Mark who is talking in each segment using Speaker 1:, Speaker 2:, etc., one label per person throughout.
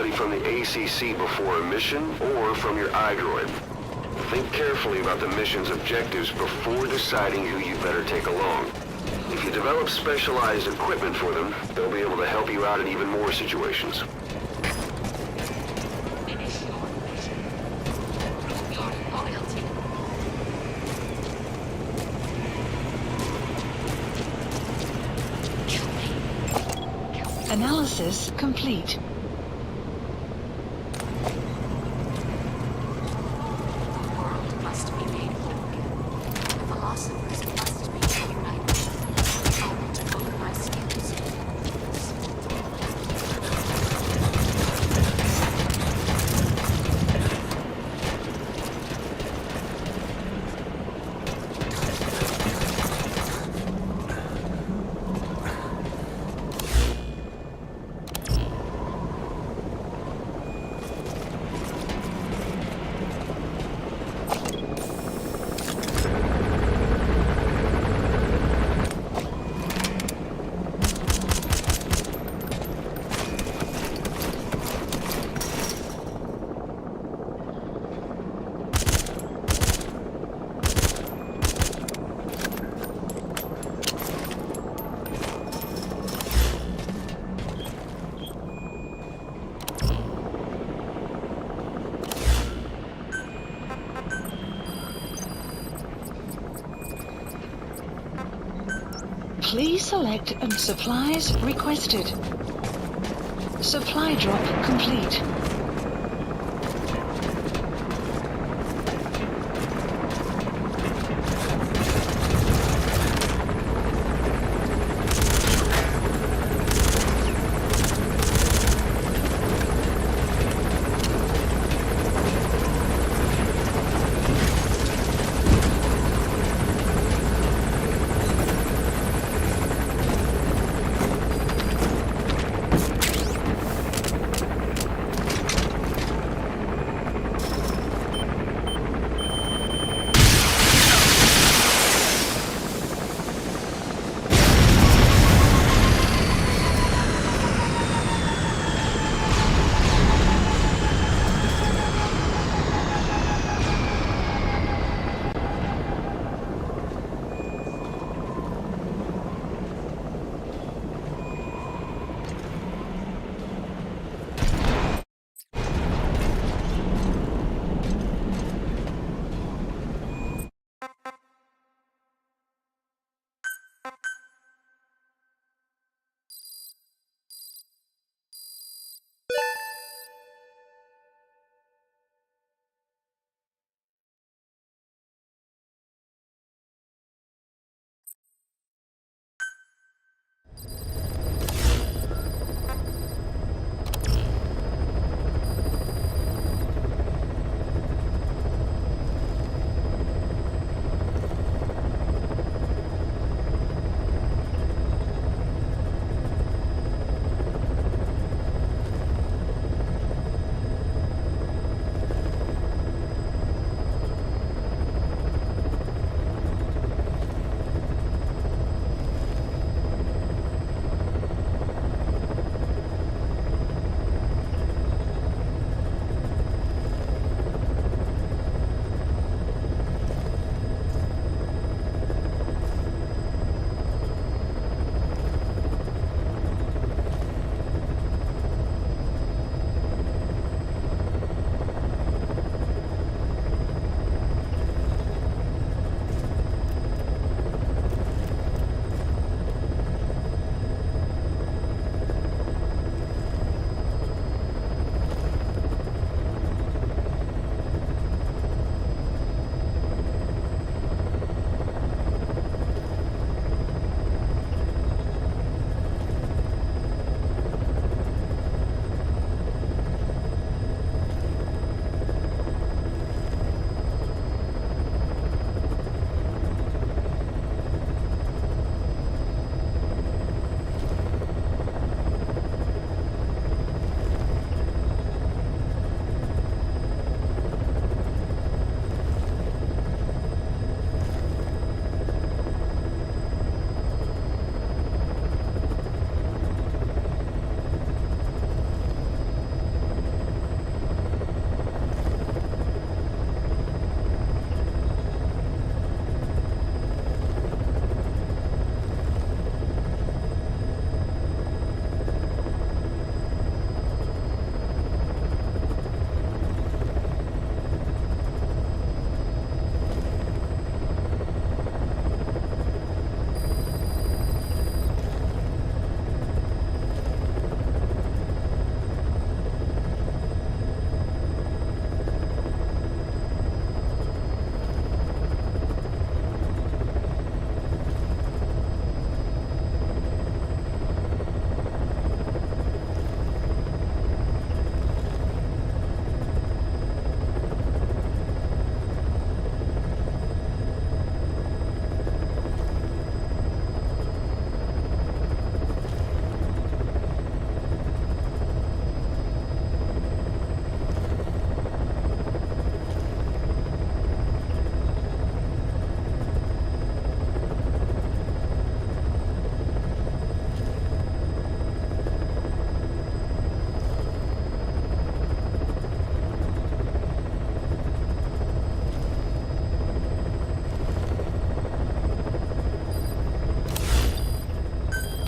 Speaker 1: somebody from the ACC before a mission or from your iDroid. Think carefully about the mission's objectives before deciding who you better take along. If you develop specialized equipment for them, they'll be able to help you out in even more situations.
Speaker 2: Analysis complete. Please select supplies requested. Supply drop complete.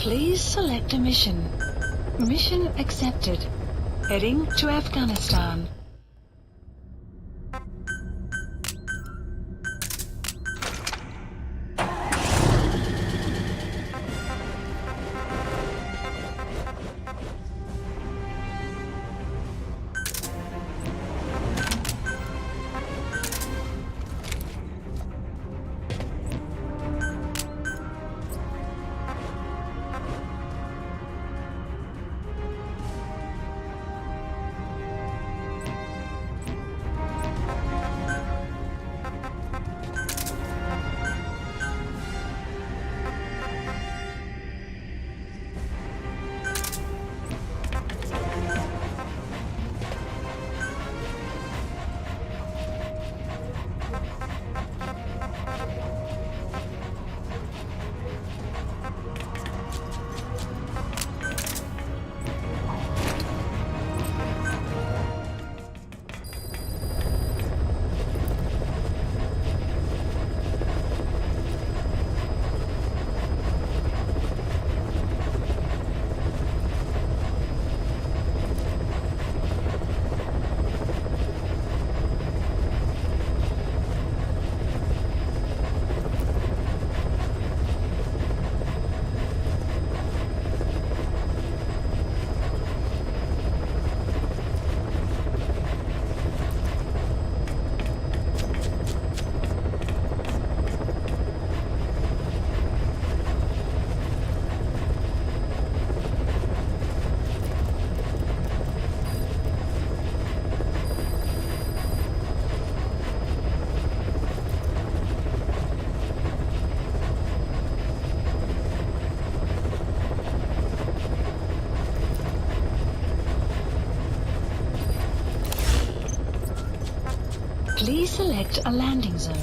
Speaker 2: Please select a mission. Mission accepted. Heading to Afghanistan. Please select a landing zone.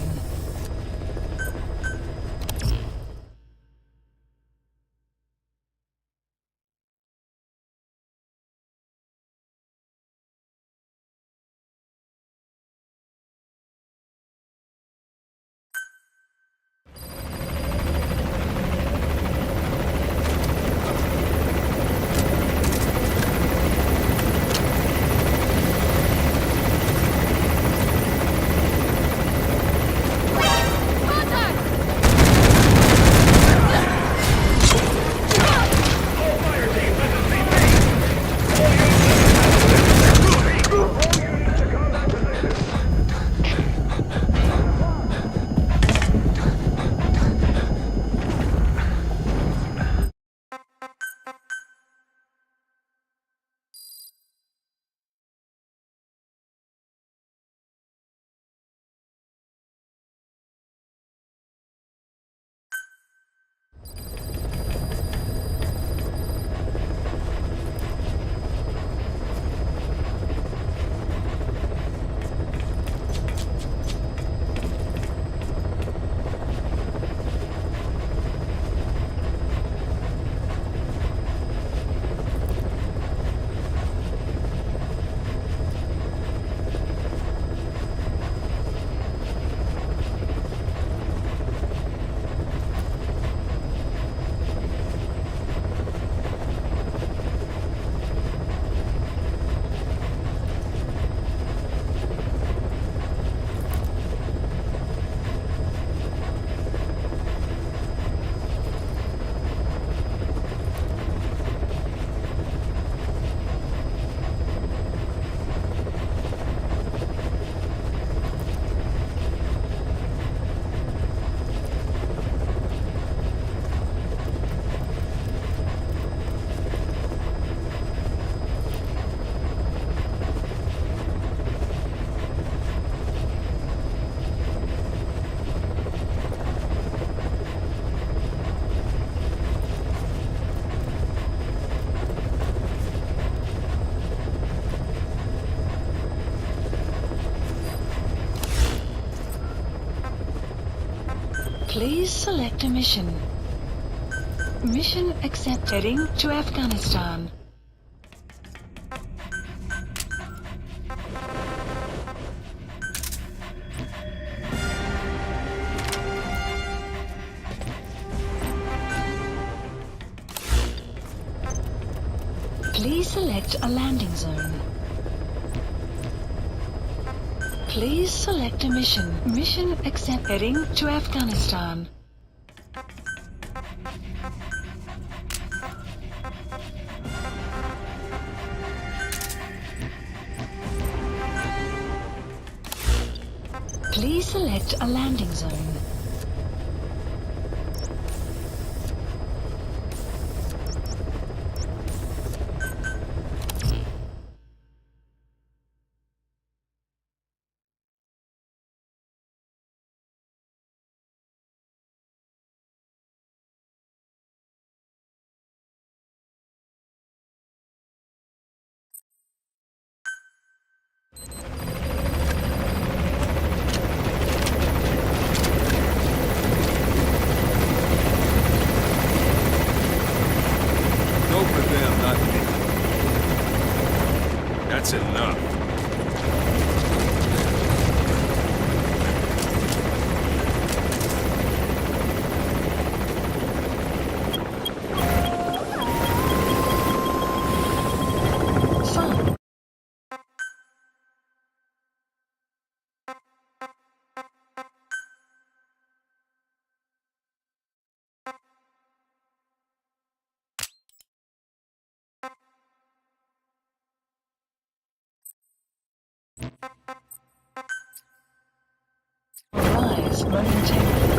Speaker 2: Please select a mission. Mission accepted. Heading to Afghanistan. select a landing zone. Please select a mission. Mission accept. Heading to Afghanistan. Please select a landing zone.
Speaker 3: Go for them, not me. That's enough.
Speaker 2: Son. Rise momentarily.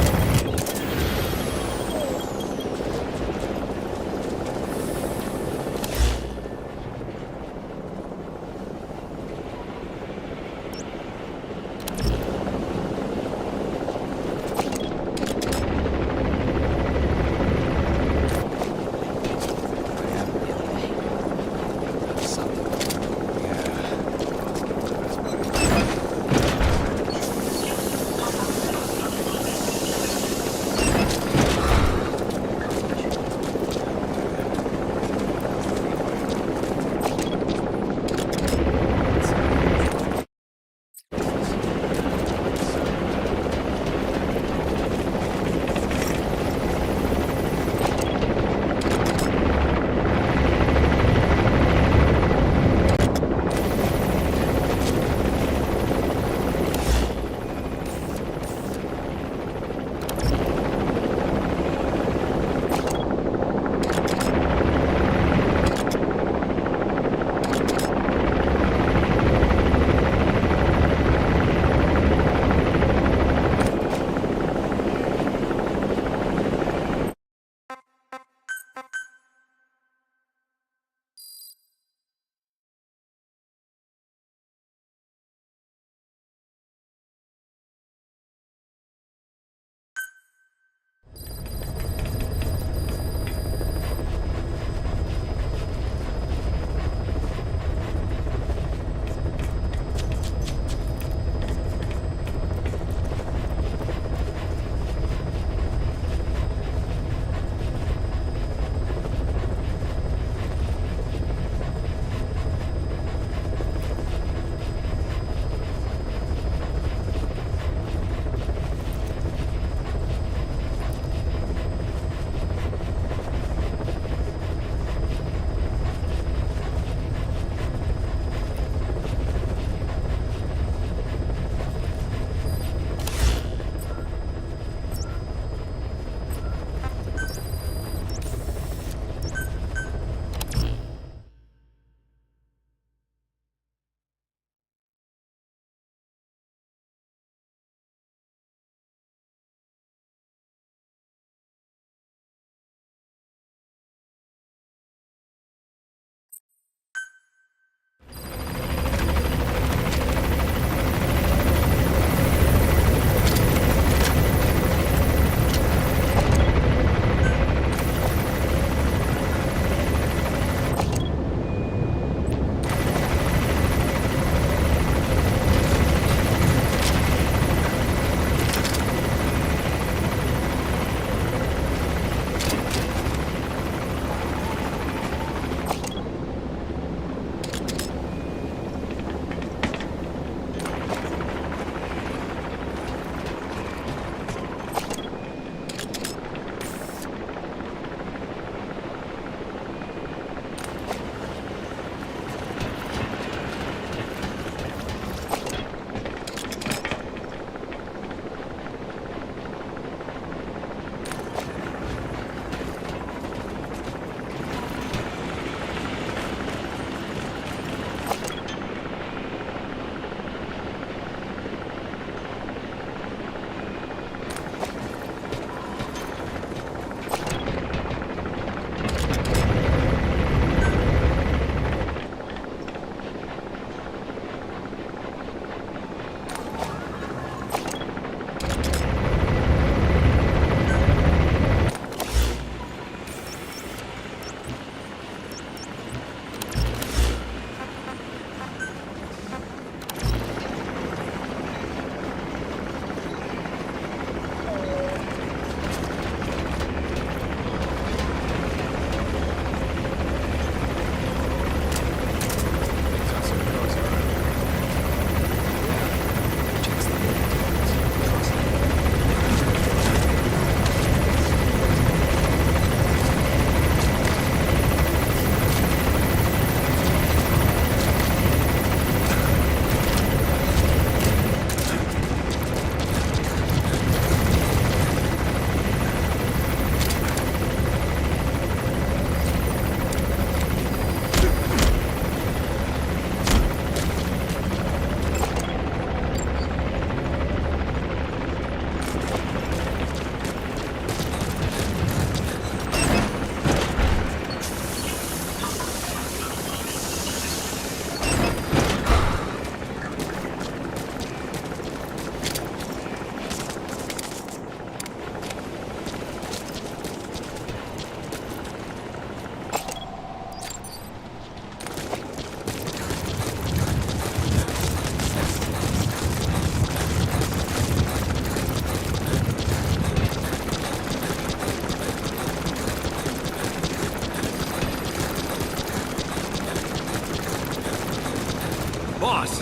Speaker 3: Boss,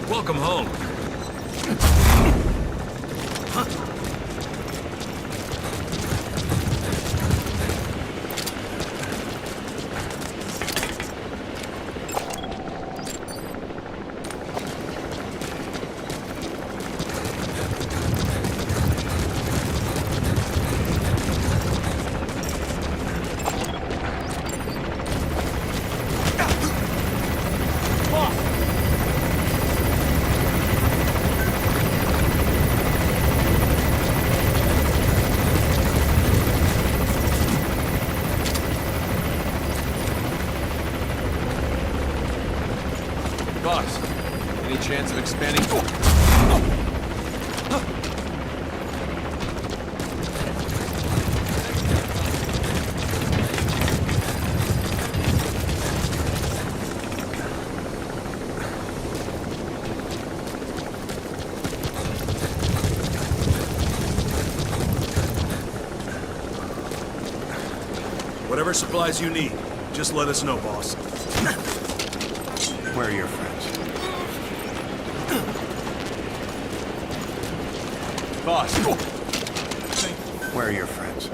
Speaker 3: welcome home. Boss, any chance of expanding?
Speaker 4: Whatever supplies you need, just let us know, boss.
Speaker 5: Where are your friends?
Speaker 3: Boss,
Speaker 5: Where are your friends?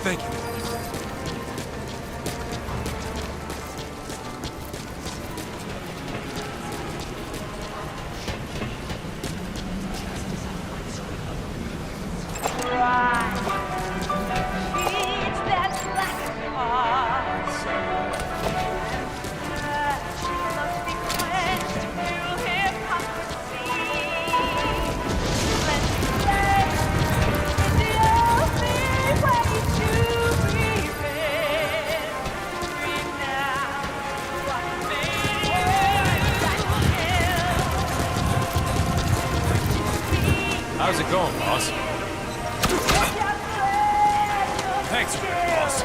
Speaker 3: thank you. How's it going, boss?
Speaker 4: Thanks, boss.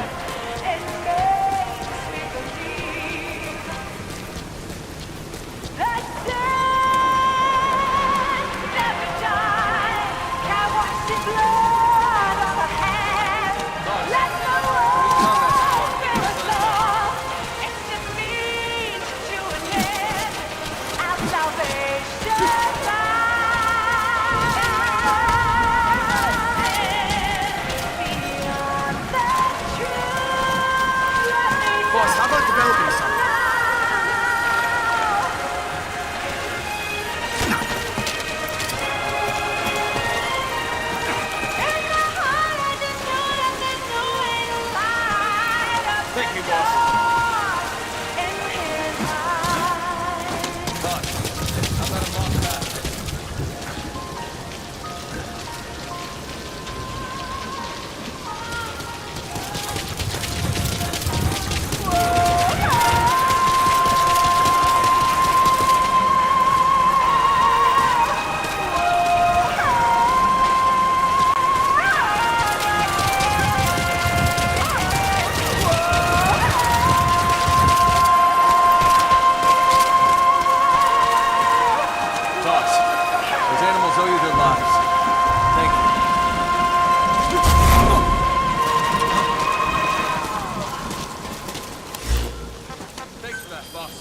Speaker 5: Boss, how about developing something?
Speaker 3: Thank you, boss. Boss, how about a long pass? Boss, those animals owe you their lives. Thank you. Thanks for that, boss.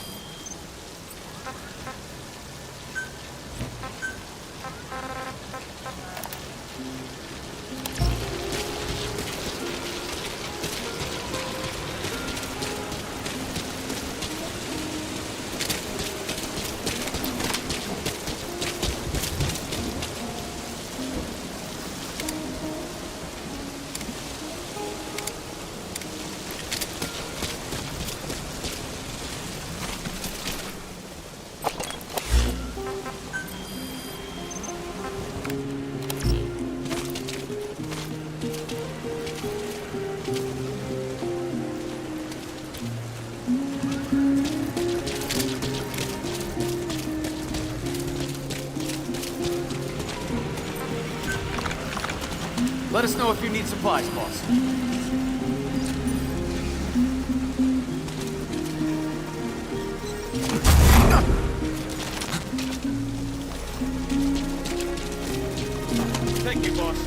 Speaker 5: Let us know if you need supplies, boss.
Speaker 3: Thank you, boss.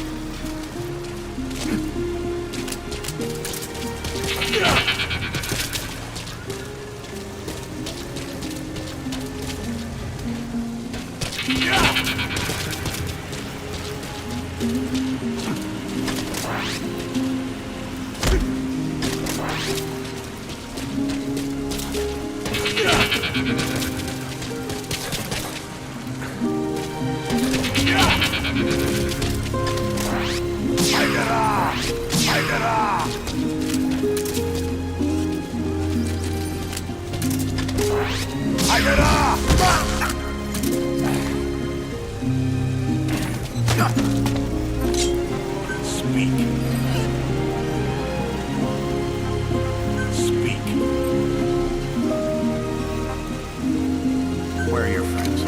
Speaker 4: Speak. Speak.
Speaker 5: Where are your friends?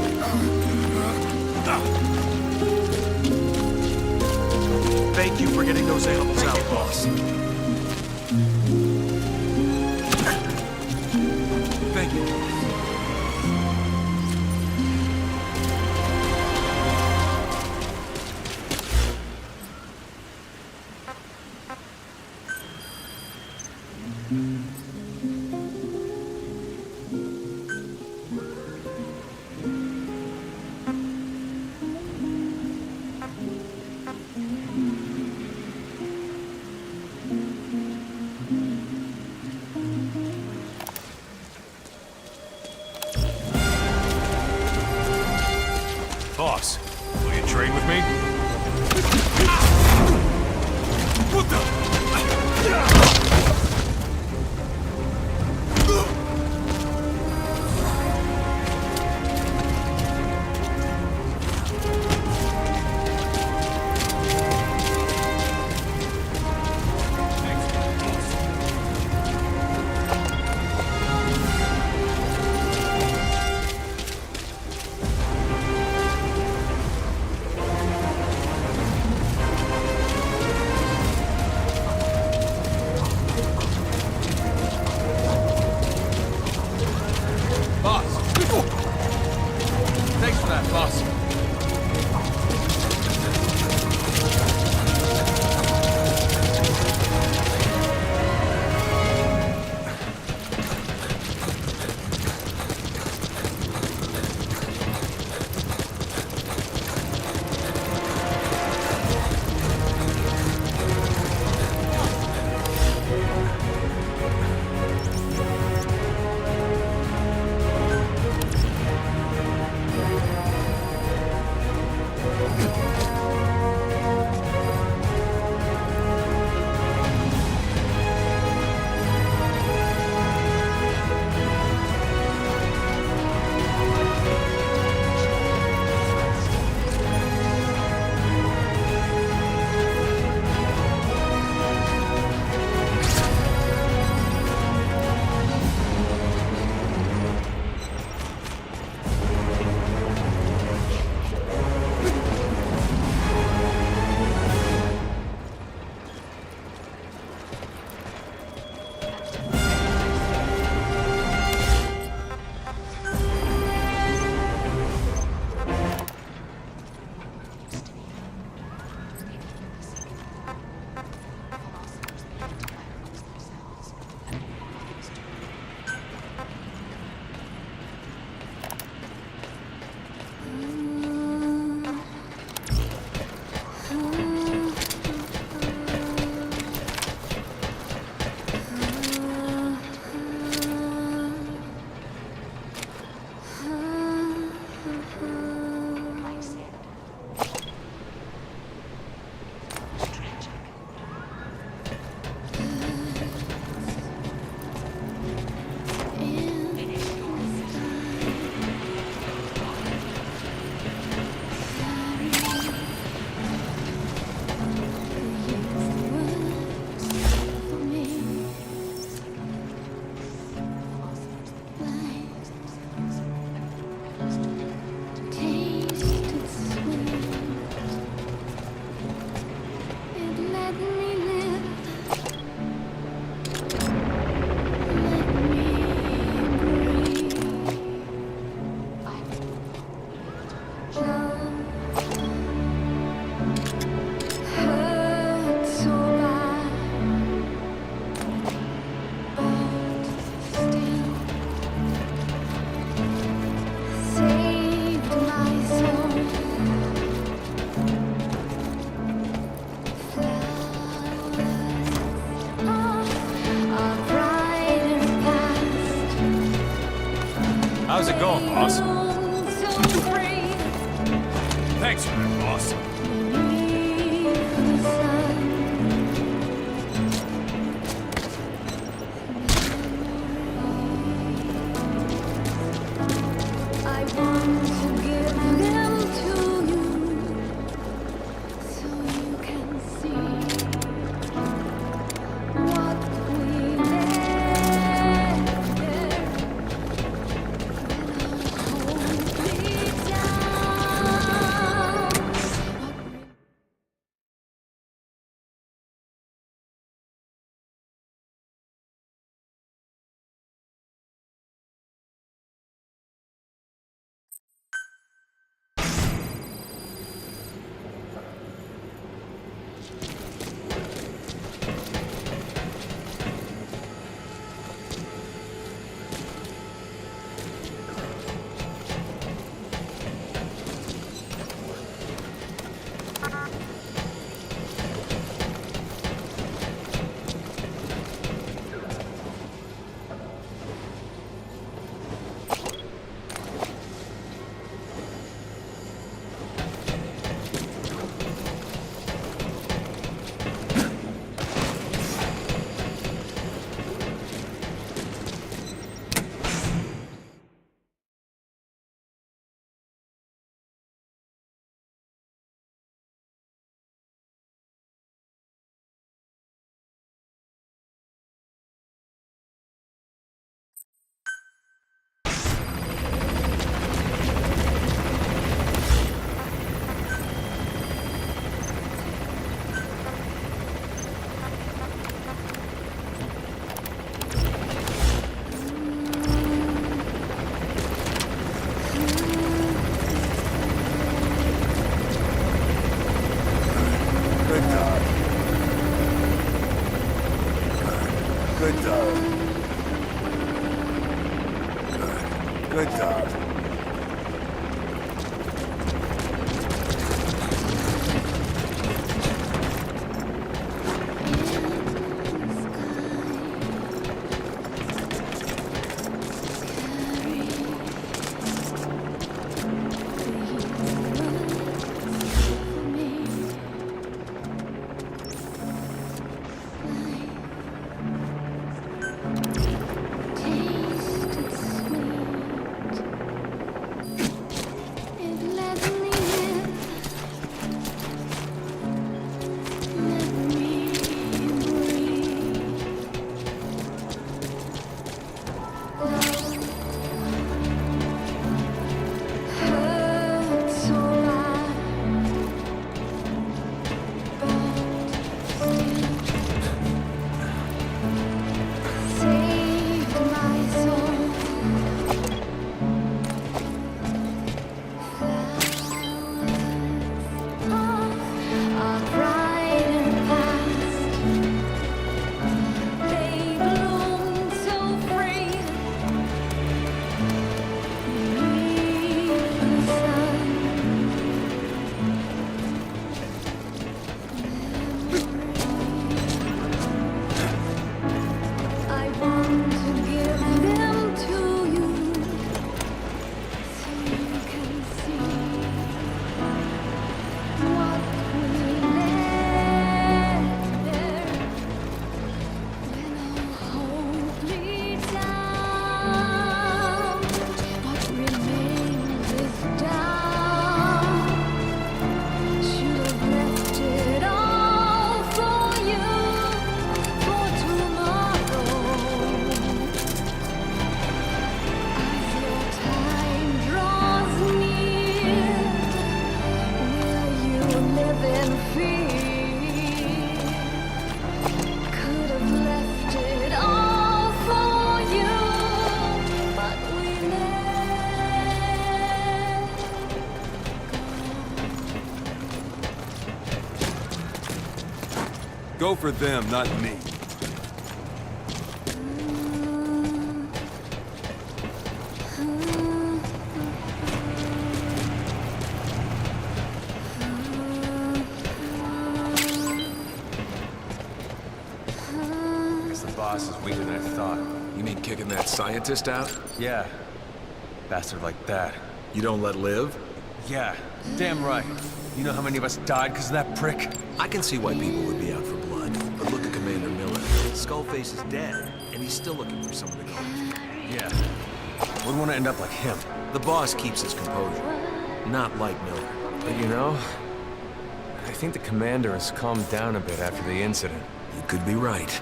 Speaker 4: Thank you for getting those animals out, boss. Thank you. Boss, will you trade with me? What the?
Speaker 6: Good dog. Good dog.
Speaker 7: Go for them, not me.
Speaker 3: Guess the boss is weaker than I thought.
Speaker 8: You mean kicking that scientist out?
Speaker 3: Yeah. Bastard like that.
Speaker 8: You don't let live?
Speaker 3: Yeah, damn right. You know how many of us died because of that prick?
Speaker 8: I can see why people would be out for blood. But look at Commander Miller. Skullface is dead, and he's still looking for someone to go after.
Speaker 3: Yeah. Wouldn't want to end up like him.
Speaker 8: The boss keeps his composure. Not like Miller.
Speaker 3: But you know, I think the commander has calmed down a bit after the incident.
Speaker 8: You could be right.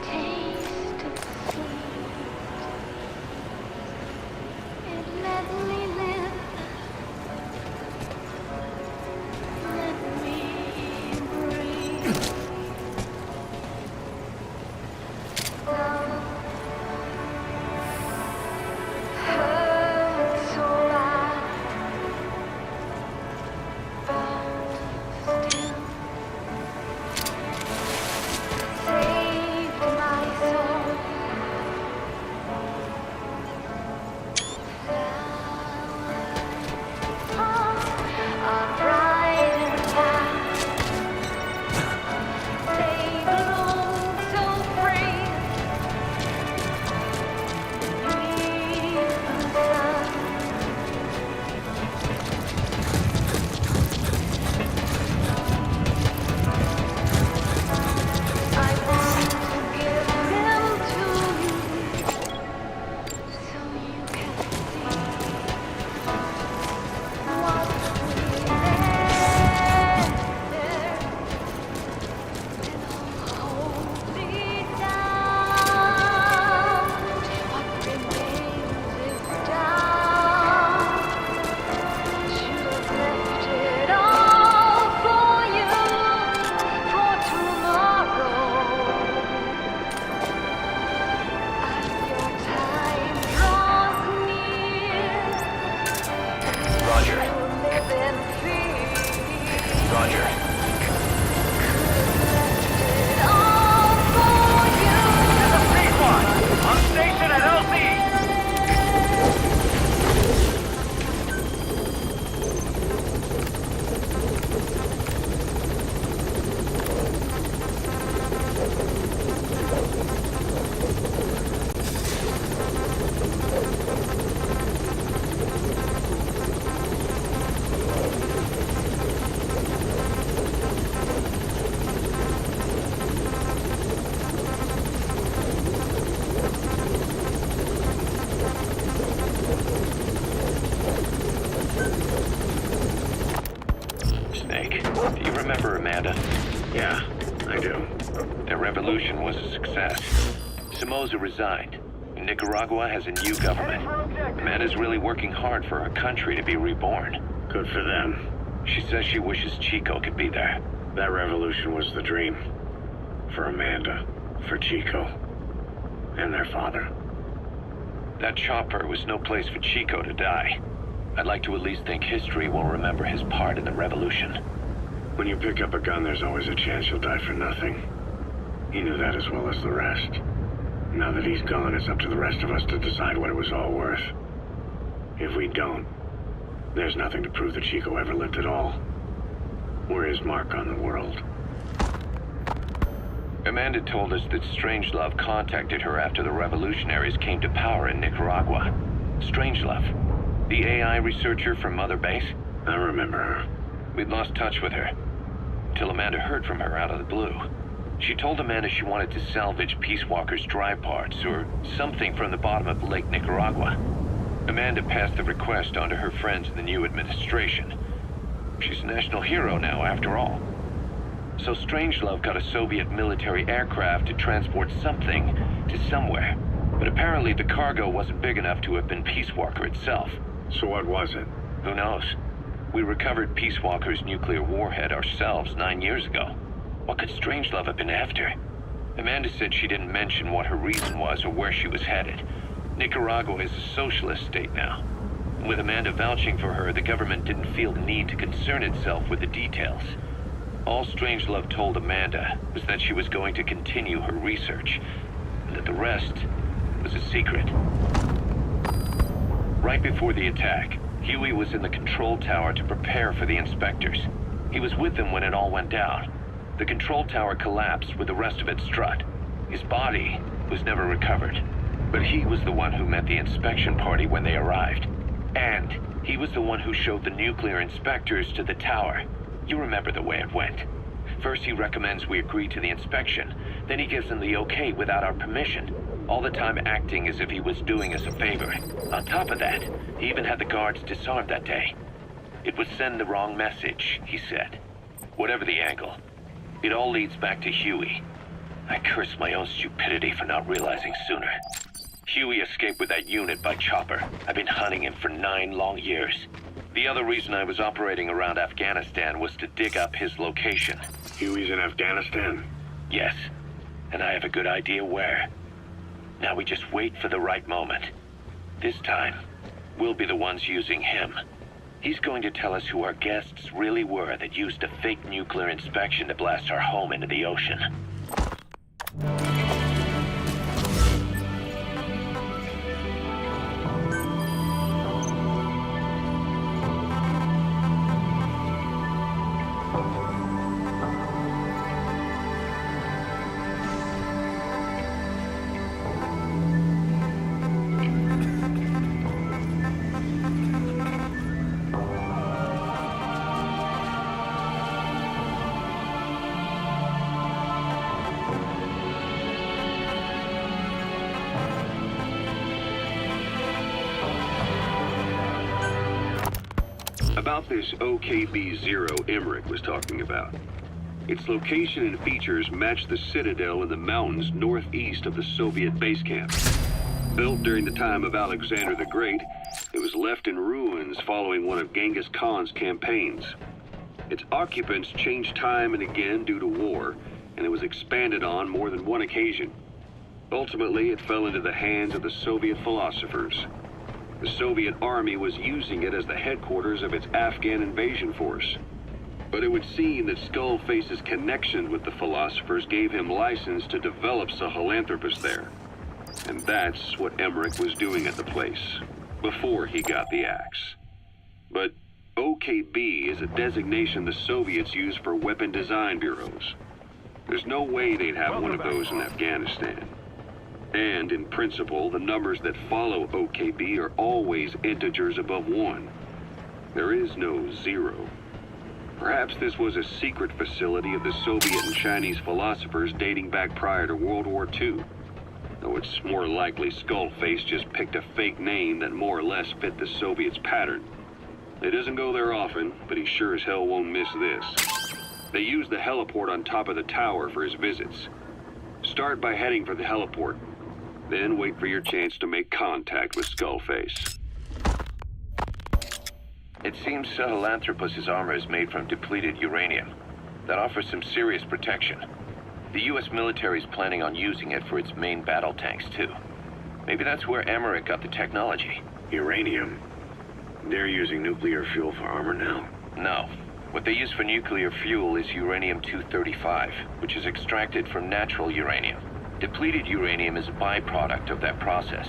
Speaker 9: Taste of sweet. It let me live. Let me breathe. Love hurts so bad, but still saved my soul. Flowers are bright and fast. They bloom so free. Beneath the sun. I want to give them to you, so you can see what we left there. And hold me down. What remains is down. Should have left it all for you, for tomorrow. As your time draws near,
Speaker 1: Roger.
Speaker 9: you'll live in fear.
Speaker 1: Roger.
Speaker 9: It all for you.
Speaker 10: Do you remember Amanda?
Speaker 1: Yeah, I do.
Speaker 10: Their revolution was a success. Somoza resigned. Nicaragua has a new government. Amanda's really working hard for her country to be reborn.
Speaker 1: Good for them.
Speaker 10: She says she wishes Chico could be there.
Speaker 1: That revolution was the dream. For Amanda, for Chico, and their father.
Speaker 10: That chopper was no place for Chico to die. I'd like to at least think history will remember his part in the revolution.
Speaker 1: When you pick up a gun, there's always a chance you'll die for nothing. He knew that as well as the rest. Now that he's gone, it's up to the rest of us to decide what it was all worth. If we don't, there's nothing to prove that Chico ever lived at all. We're his mark on the world.
Speaker 10: Amanda told us that Strangelove contacted her after the revolutionaries came to power in Nicaragua. Strangelove, the AI researcher from Mother Base?
Speaker 1: I remember her.
Speaker 10: We'd lost touch with her, till Amanda heard from her out of the blue. She told Amanda she wanted to salvage Peace Walker's drive parts, or something from the bottom of Lake Nicaragua. Amanda passed the request on to her friends in the new administration. She's a national hero now, after all. So Strangelove got a Soviet military aircraft to transport something to somewhere. But apparently the cargo wasn't big enough to have been Peace Walker itself.
Speaker 1: So what was it?
Speaker 10: Who knows? We recovered Peace Walker's nuclear warhead ourselves 9 years ago. What could Strangelove have been after? Amanda said she didn't mention what her reason was or where she was headed. Nicaragua is a socialist state now. With Amanda vouching for her, the government didn't feel the need to concern itself with the details. All Strangelove told Amanda was that she was going to continue her research, and that the rest was a secret. Right before the attack, Huey was in the control tower to prepare for the inspectors. He was with them when it all went down. The control tower collapsed with the rest of it struck. His body was never recovered, but he was the one who met the inspection party when they arrived. And he was the one who showed the nuclear inspectors to the tower. You remember the way it went. First he recommends we agree to the inspection, then he gives them the okay without our permission, all the time acting as if he was doing us a favor. On top of that, he even had the guards disarmed that day. It would send the wrong message, he said. Whatever the angle, it all leads back to Huey. I curse my own stupidity for not realizing sooner. Huey escaped with that unit by chopper. I've been hunting him for 9 long years. The other reason I was operating around Afghanistan was to dig up his location.
Speaker 1: Huey's in Afghanistan?
Speaker 10: Yes, and I have a good idea where. Now we just wait for the right moment. This time, we'll be the ones using him. He's going to tell us who our guests really were that used a fake nuclear inspection to blast our home into the ocean.
Speaker 1: About this OKB-0 Emmerich was talking about. Its location and features match the citadel in the mountains northeast of the Soviet base camp. Built during the time of Alexander the Great, it was left in ruins following one of Genghis Khan's campaigns. Its occupants changed time and again due to war, and it was expanded on more than one occasion. Ultimately, it fell into the hands of the Soviet philosophers. The Soviet army was using it as the headquarters of its Afghan invasion force. But it would seem that Skullface's connection with the philosophers gave him license to develop Sahelanthropus there. And that's what Emmerich was doing at the place, before he got the axe. But OKB is a designation the Soviets use for weapon design bureaus. There's no way they'd have one of those in Afghanistan. And, in principle, the numbers that follow OKB are always integers above 1. There is no 0. Perhaps this was a secret facility of the Soviet and Chinese philosophers dating back prior to World War II. Though it's more likely Skullface just picked a fake name that more or less fit the Soviets' pattern. He doesn't go there often, but he sure as hell won't miss this. They use the heliport on top of the tower for his visits. Start by heading for the heliport. Then wait for your chance to make contact with Skullface.
Speaker 10: It seems Sahelanthropus' armor is made from depleted uranium. That offers some serious protection. The US military is planning on using it for its main battle tanks, too. Maybe that's where Emmerich got the technology.
Speaker 1: Uranium? They're using nuclear fuel for armor now?
Speaker 10: No. What they use for nuclear fuel is uranium-235, which is extracted from natural uranium. Depleted uranium is a byproduct of that process.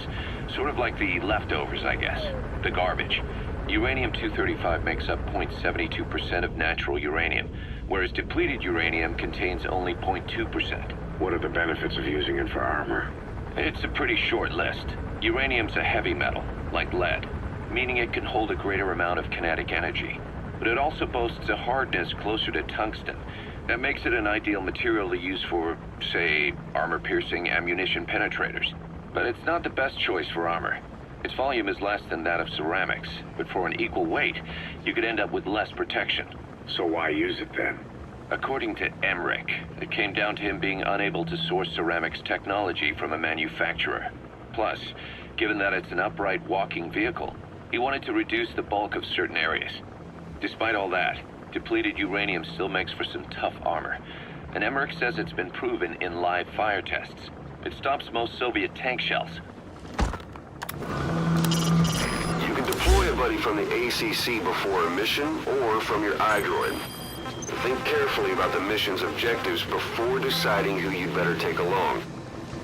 Speaker 10: Sort of like the leftovers, I guess. The garbage. Uranium-235 makes up 0.72% of natural uranium, whereas depleted uranium contains only 0.2%.
Speaker 1: What are the benefits of using it for armor?
Speaker 10: It's a pretty short list. Uranium's a heavy metal, like lead, meaning it can hold a greater amount of kinetic energy. But it also boasts a hardness closer to tungsten. That makes it an ideal material to use for, say, armor-piercing ammunition penetrators. But it's not the best choice for armor. Its volume is less than that of ceramics, but for an equal weight, you could end up with less protection.
Speaker 1: So why use it then?
Speaker 10: According to Emmerich, it came down to him being unable to source ceramics technology from a manufacturer. Plus, given that it's an upright walking vehicle, he wanted to reduce the bulk of certain areas. Despite all that, depleted uranium still makes for some tough armor, and Emmerich says it's been proven in live fire tests. It stops most Soviet tank shells.
Speaker 1: You can deploy a buddy from the ACC before a mission or from your iDroid. Think carefully about the mission's objectives before deciding who you'd better take along.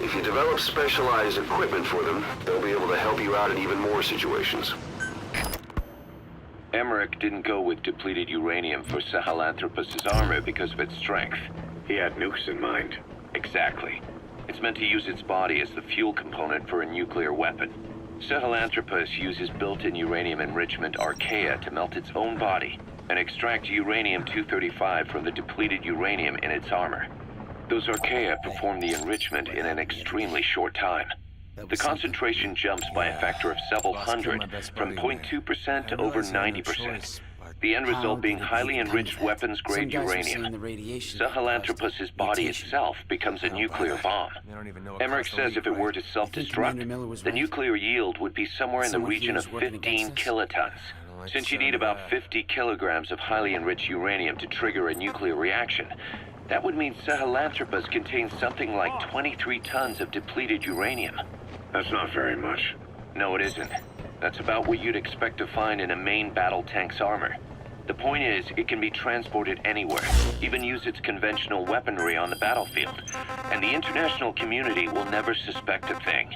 Speaker 1: If you develop specialized equipment for them, they'll be able to help you out in even more situations.
Speaker 10: Emmerich didn't go with depleted uranium for Sahelanthropus' armor because of its strength.
Speaker 1: He had nukes in mind.
Speaker 10: Exactly. It's meant to use its body as the fuel component for a nuclear weapon. Sahelanthropus uses built-in uranium enrichment archaea to melt its own body and extract uranium-235 from the depleted uranium in its armor. Those archaea perform the enrichment in an extremely short time. The concentration jumps by a factor of several hundred, from 0.2% to over 90%. The end result being highly enriched weapons-grade uranium. Sahelanthropus' body itself becomes a nuclear bomb. Emmerich says if it were to self-destruct, the nuclear yield would be somewhere in the region of 15 kilotons. Since you need about 50 kilograms of highly enriched uranium to trigger a nuclear reaction, that would mean Sahelanthropus contains something like 23 tons of depleted uranium.
Speaker 1: That's not very much.
Speaker 10: No, it isn't. That's about what you'd expect to find in a main battle tank's armor. The point is, it can be transported anywhere, even use its conventional weaponry on the battlefield, and the international community will never suspect a thing.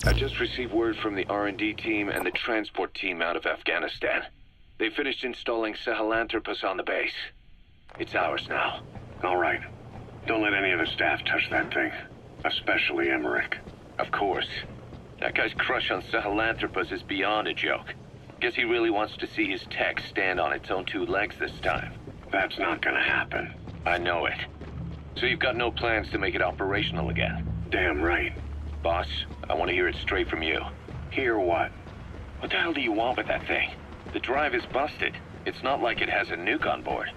Speaker 10: I just received word from the R&D team and the transport team out of Afghanistan. They finished installing Sahelanthropus on the base. It's ours now.
Speaker 1: All right. Don't let any of the staff touch that thing. Especially Emmerich.
Speaker 10: Of course. That guy's crush on Sahelanthropus is beyond a joke. Guess he really wants to see his tech stand on its own two legs this time.
Speaker 1: That's not gonna happen.
Speaker 10: I know it. So you've got no plans to make it operational again?
Speaker 1: Damn right.
Speaker 10: Boss, I want to hear it straight from you.
Speaker 1: Hear what?
Speaker 10: What the hell do you want with that thing? The drive is busted. It's not like it has a nuke on board.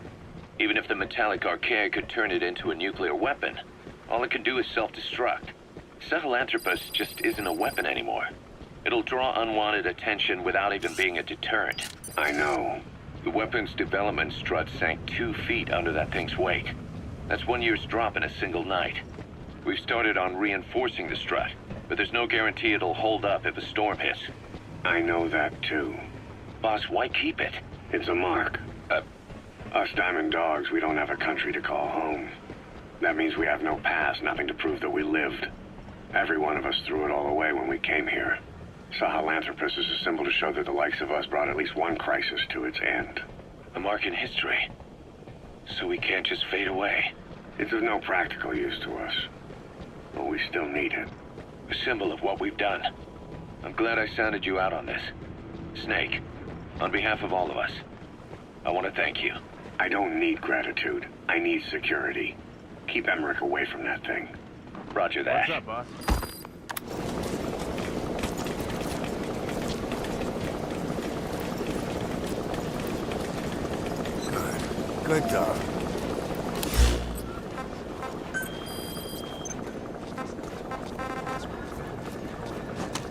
Speaker 10: Even if the metallic archaea could turn it into a nuclear weapon, all it can do is self-destruct. Sahelanthropus just isn't a weapon anymore. It'll draw unwanted attention without even being a deterrent.
Speaker 1: I know.
Speaker 10: The weapon's development strut sank 2 feet under that thing's weight. That's 1 year's drop in a single night. We've started on reinforcing the strut, but there's no guarantee it'll hold up if a storm hits.
Speaker 1: I know that too.
Speaker 10: Boss, why keep it?
Speaker 1: It's a mark. Us Diamond Dogs, we don't have a country to call home. That means we have no past, nothing to prove that we lived. Every one of us threw it all away when we came here. Sahelanthropus is a symbol to show that the likes of us brought at least one crisis to its end.
Speaker 10: A mark in history. So we can't just fade away.
Speaker 1: It's of no practical use to us. But we still need it.
Speaker 10: A symbol of what we've done. I'm glad I sounded you out on this. Snake, on behalf of all of us, I want to thank you.
Speaker 1: I don't need gratitude. I need security. Keep Emmerich away from that thing.
Speaker 10: Roger that.
Speaker 5: What's up, boss?
Speaker 6: Good dog.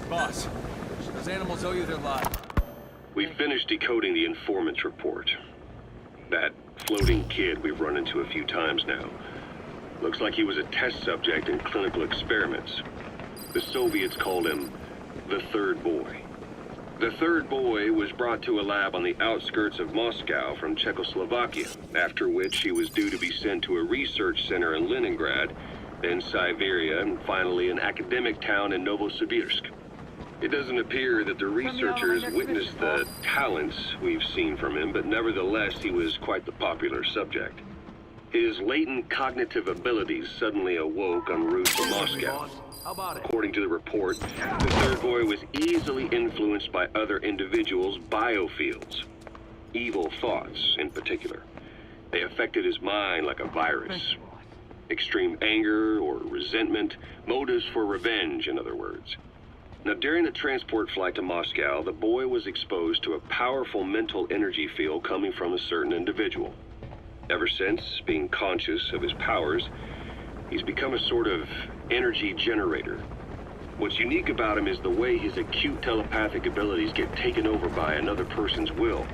Speaker 3: Boss, those animals owe you their life.
Speaker 1: We finished decoding the informant's report. That floating kid we've run into a few times now. Looks like he was a test subject in clinical experiments. The Soviets called him the Third Boy. The Third Boy was brought to a lab on the outskirts of Moscow from Czechoslovakia, after which he was due to be sent to a research center in Leningrad, then Siberia, and finally an academic town in Novosibirsk. It doesn't appear that the researchers witnessed the talents we've seen from him, but nevertheless he was quite the popular subject. His latent cognitive abilities suddenly awoke en route to Moscow. According to the report, the Third Boy was easily influenced by other individuals' biofields. Evil thoughts, in particular. They affected his mind like a virus. Extreme anger or resentment, motives for revenge, in other words. Now, during the transport flight to Moscow, the boy was exposed to a powerful mental energy field coming from a certain individual. Ever since, being conscious of his powers, he's become a sort of energy generator. What's unique about him is the way his acute telepathic abilities get taken over by another person's will.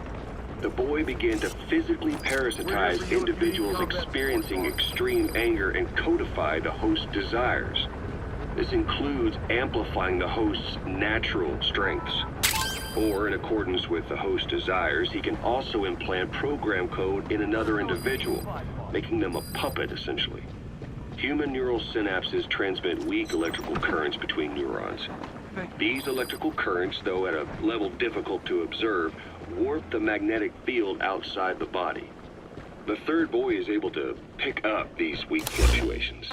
Speaker 1: The boy began to physically parasitize individuals experiencing extreme anger and codify the host's desires. This includes amplifying the host's natural strengths. Or, in accordance with the host's desires, he can also implant program code in another individual, making them a puppet, essentially. Human neural synapses transmit weak electrical currents between neurons. These electrical currents, though at a level difficult to observe, warp the magnetic field outside the body. The Third Boy is able to pick up these weak fluctuations.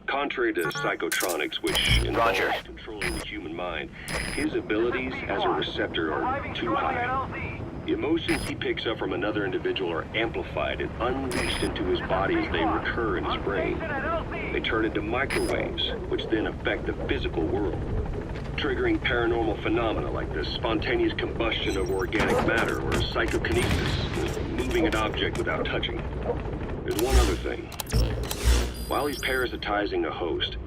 Speaker 1: Contrary to psychotronics, which involves controlling the human mind, his abilities as a receptor are too high. The emotions he picks up from another individual are amplified and unleashed into his body as they recur in his brain. They turn into microwaves, which then affect the physical world, triggering paranormal phenomena like the spontaneous combustion of organic matter or psychokinesis, moving an object without touching. There's one other thing. While he's parasitizing a host,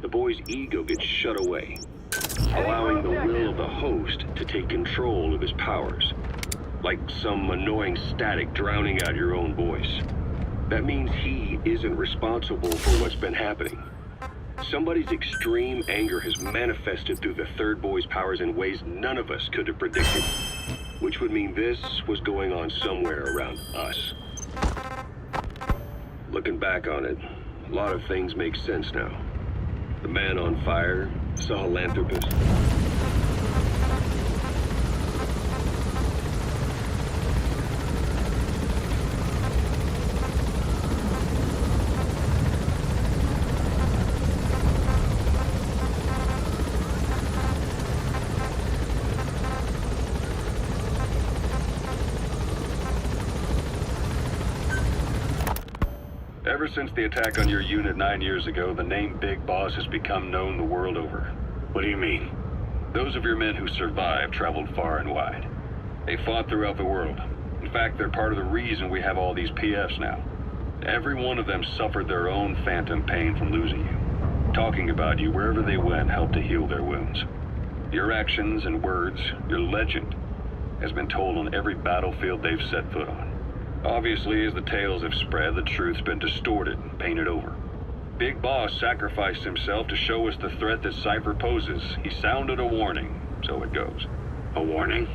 Speaker 1: the boy's ego gets shut away, allowing the will of the host to take control of his powers, like some annoying static drowning out your own voice. That means he isn't responsible for what's been happening. Somebody's extreme anger has manifested through the Third Boy's powers in ways none of us could have predicted, which would mean this was going on somewhere around us. Looking back on it, a lot of things make sense now. The man on fire, Sahelanthropus. Ever since the attack on your unit 9 years ago, the name Big Boss has become known the world over. What do you mean? Those of your men who survived traveled far and wide. They fought throughout the world. In fact, they're part of the reason we have all these PFs now. Every one of them suffered their own phantom pain from losing you. Talking about you wherever they went helped to heal their wounds. Your actions and words, your legend, has been told on every battlefield they've set foot on. Obviously, as the tales have spread, the truth's been distorted and painted over. Big Boss sacrificed himself to show us the threat that Cypher poses. He sounded a warning, so it goes. A warning?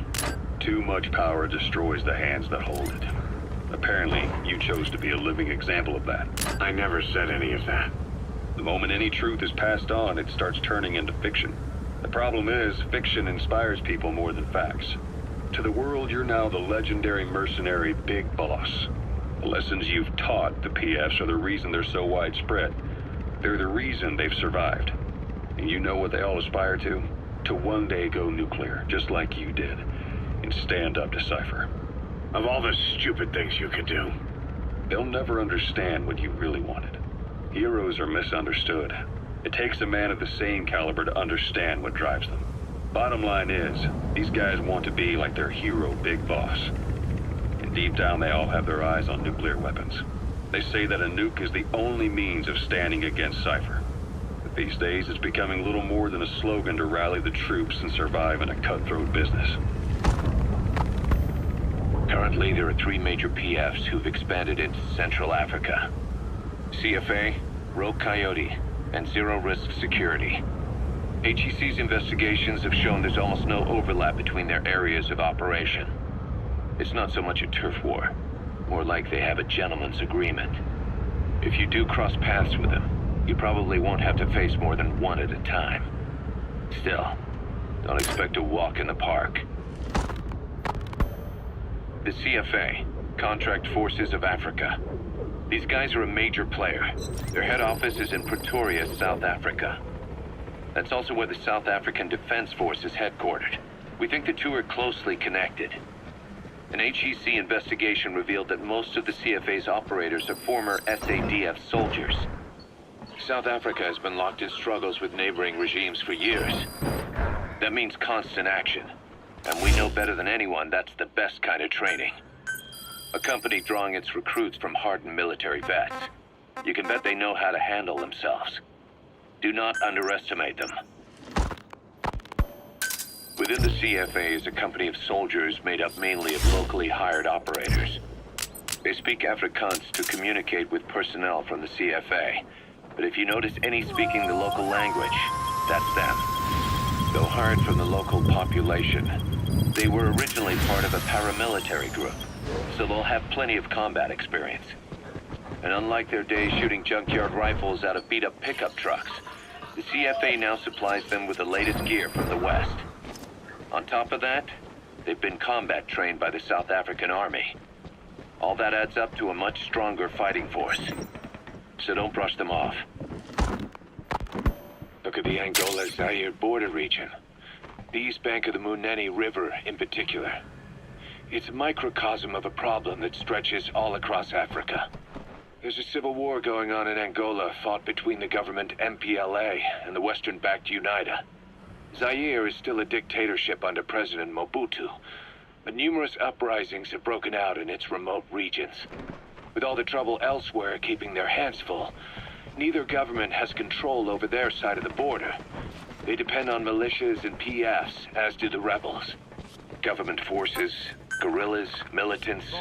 Speaker 1: Too much power destroys the hands that hold it. Apparently, you chose to be a living example of that. I never said any of that. The moment any truth is passed on, it starts turning into fiction. The problem is, fiction inspires people more than facts. To the world, you're now the legendary mercenary Big Boss. The lessons you've taught the PFs are the reason they're so widespread. They're the reason they've survived. And you know what they all aspire to? To one day go nuclear, just like you did, and stand up to Cypher. Of all the stupid things you could do. They'll never understand what you really wanted. Heroes are misunderstood. It takes a man of the same caliber to understand what drives them. Bottom line is, these guys want to be like their hero Big Boss. And
Speaker 11: Deep down, they all have their eyes on nuclear weapons. They say that a nuke is the only means of standing against Cypher. But these days, it's becoming little more than a slogan to rally the troops and survive in a cutthroat business.
Speaker 10: Currently, there are 3 major PFs who've expanded into Central Africa. CFA, Rogue Coyote, and Zero Risk Security. HEC's investigations have shown there's almost no overlap between their areas of operation. It's not so much a turf war, more like they have a gentleman's agreement. If you do cross paths with them, you probably won't have to face more than one at a time. Still, don't expect a walk in the park. The CFA, Contract Forces of Africa. These guys are a major player. Their head office is in Pretoria, South Africa. That's also where the South African Defense Force is headquartered. We think the two are closely connected. An HEC investigation revealed that most of the CFA's operators are former SADF soldiers. South Africa has been locked in struggles with neighboring regimes for years. That means constant action. And we know better than anyone that's the best kind of training. A company drawing its recruits from hardened military vets. You can bet they know how to handle themselves. Do not underestimate them. Within the CFA is a company of soldiers made up mainly of locally hired operators. They speak Afrikaans to communicate with personnel from the CFA. But if you notice any speaking the local language, that's them. Though hired from the local population, they were originally part of a paramilitary group, so they'll have plenty of combat experience. And unlike their days shooting junkyard rifles out of beat-up pickup trucks, the CFA now supplies them with the latest gear from the West. On top of that, they've been combat trained by the South African Army. All that adds up to a much stronger fighting force. So don't brush them off. Look at the Angola-Zaire border region. The east bank of the Munene River in particular. It's a microcosm of a problem that stretches all across Africa. There's a civil war going on in Angola, fought between the government MPLA and the Western-backed UNITA. Zaire is still a dictatorship under President Mobutu, but numerous uprisings have broken out in its remote regions. With all the trouble elsewhere keeping their hands full, neither government has control over their side of the border. They depend on militias and PFs, as do the rebels. Government forces, guerrillas, militants,